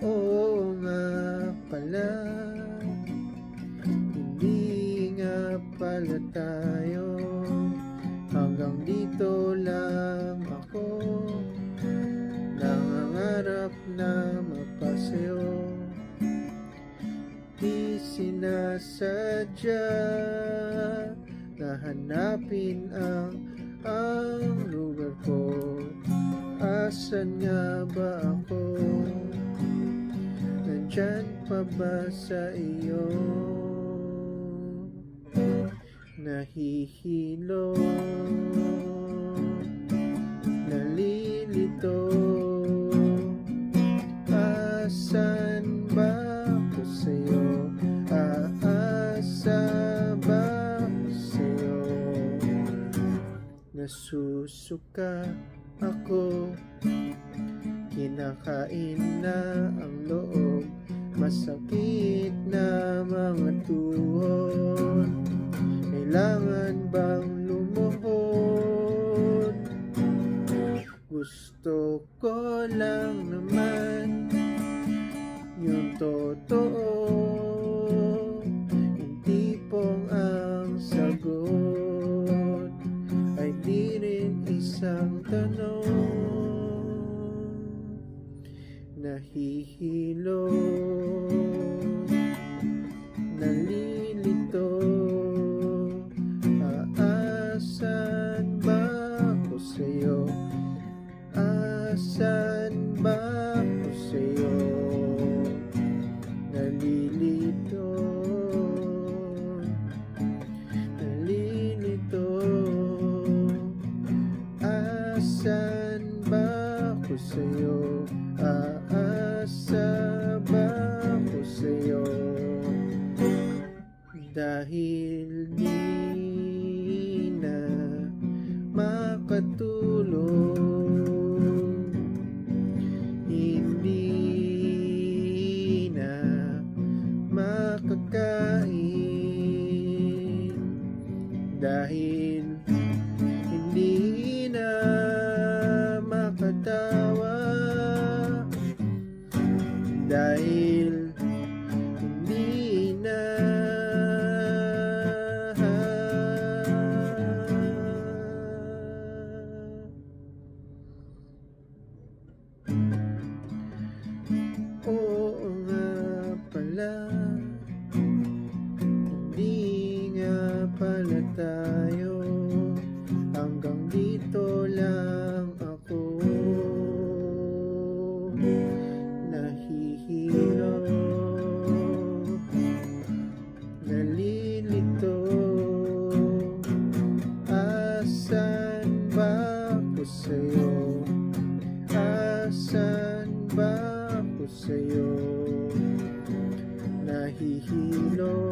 Oo nga pala, hindi nga pala tayo. Hanggang dito lang ako, nangangarap na mapasayo. Di sinasadya na hanapin ang lugar ko. Asan nga ba ako? Nandyan pa ba sa iyo? Nahihilo, nalilito. Asan ba ako sa'yo? Aasa ba ako sa'yo? Nasusuka ako, kinakain na ang loob, masakit na mga tuhod. Kailangan bang lumuhod? Gusto ko lang naman yung totoo, yung tipong ang sagot ay di rin isang tanong. Nahihilo, nalilito. Aasan ba ako sa'yo? Asan ba ako sa'yo? Nalilito, nalilito. Asan ba ako sa'yo? Aasa ba ako sa'yo? Dahil di na makatulog, hindi na makakain, dahil hindi na makatawa, dahil hindi na oo nga pala, hindi nga pala tayo. Hanggang dito lang ako, nahihilo, nalilito. Asan ba ako sa'yo? Asan ba ako sa'yo? Nahihilo,